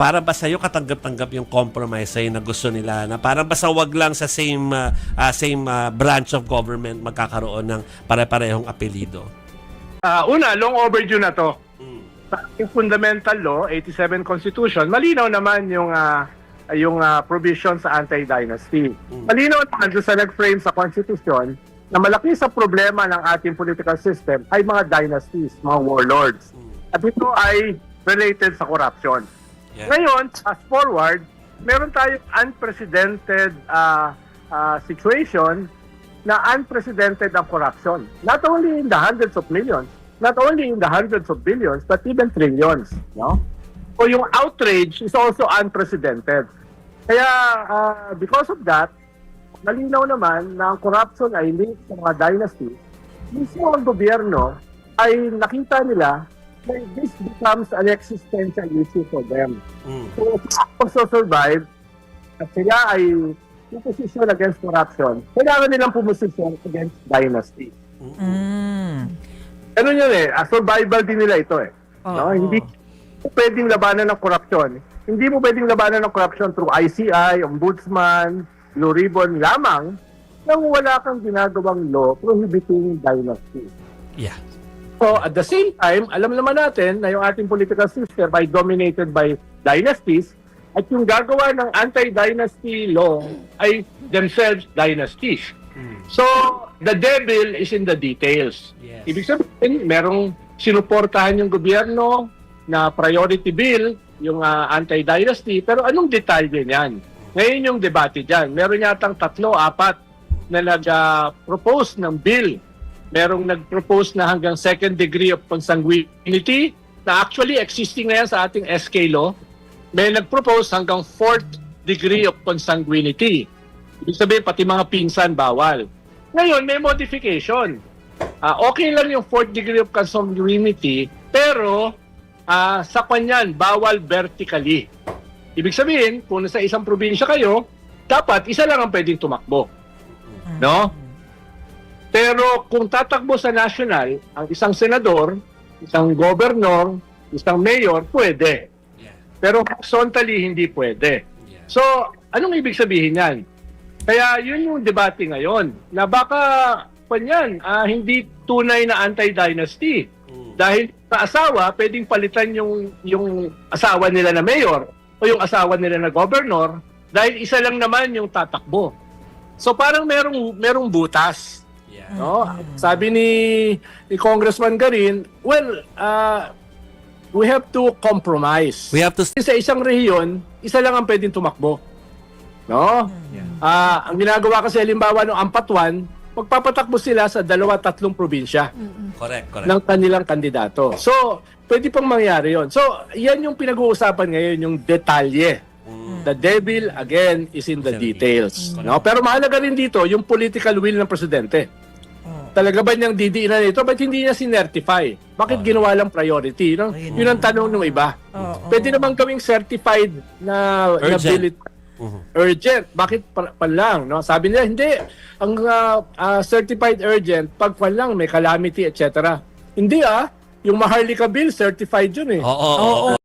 para ba sa'yo katanggap-tanggap yung compromise sa'yo na gusto nila na parang basta wag lang sa same branch of government magkakaroon ng pare-parehong apelido? Una, long overdue na to. Sa ating fundamental law, 87 Constitution, malinaw naman yung provision sa anti-dynasty. Malinaw naman doon sa nag-frame sa Constitution na malaki sa problema ng ating political system ay mga dynasties, mga warlords. At ito ay related sa corruption. Yeah. Ngayon, fast forward, meron tayong unprecedented situation na unprecedented ang corruption. Not only in the hundreds of millions, not only in the hundreds of billions, but even trillions. No? So yung outrage is also unprecedented. Kaya because of that, malinaw naman na ang corruption ay linked sa mga dynasties. Mismo ang gobyerno ay nakita nila na this becomes an existential issue for them. So, to survive, at sila ay puposisyon against corruption, kailangan nilang pumusisyon against dynasty. Ano yun survival din nila ito no? Hindi pwedeng labanan ng corruption. Hindi mo pwedeng labanan ng corruption through ICI, Ombudsman, Blue Ribbon lamang nang wala kang ginagawang law prohibiting dynasty. Yeah. So at the same time, alam naman natin na yung ating political system ay dominated by dynasties at yung gagawa ng anti-dynasty law ay themselves dynasties. So, the devil is in the details. Yes. Ibig sabihin, merong sinuportahan yung gobyerno na priority bill, yung anti-dynasty, pero anong detalye niyan? Ngayon yung debate dyan. Meron yatang 3, 4 na nag-propose ng bill. Merong nag-propose na hanggang 2nd degree of consanguinity na actually existing na yan sa ating SK law. May nag-propose hanggang 4th degree of consanguinity. Ibig sabihin, pati mga pinsan bawal. Ngayon, may modification. Okay lang yung 4th degree of consanguinity, pero sa kanyan, bawal vertically. Ibig sabihin, kung nasa isang probinsya kayo, dapat isa lang ang pwedeng tumakbo. No? Pero kung tatakbo sa national, ang isang senador, isang governor, isang mayor, pwede. Pero horizontally, hindi pwede. So, anong ibig sabihin yan? Kaya yun yung debate ngayon, na baka hindi tunay na anti-dynasty. Dahil sa asawa, pwedeng palitan yung asawa nila na mayor o yung asawa nila na governor dahil isa lang naman yung tatakbo. So parang merong butas. Yeah. No? Sabi ni Congressman Garin, well, we have to compromise. We have to... Sa isang rehiyon, isa lang ang pwedeng tumakbo. No? Ang ginagawa kasi halimbawa ng Ampatuan, magpapatakbo sila sa 2-3 probinsya Correct. ng kanilang kandidato. So, pwede pang mangyari yon. So, yan yung pinag-uusapan ngayon, yung detalye. The devil, again, is in the details. No? Pero mahalaga rin dito, yung political will ng presidente. Talaga ba niyang didiinan ito? Ba't hindi niya sinertify? Bakit ginawa lang priority? No? Yun ang tanong ng iba. Pwede naman gawing certified na Urgent. Urgent. Bakit pa lang? No? Sabi nila, hindi. Ang certified urgent, pag pa lang, may calamity, etc. Hindi Yung Maharlika Bill, certified yun Oo.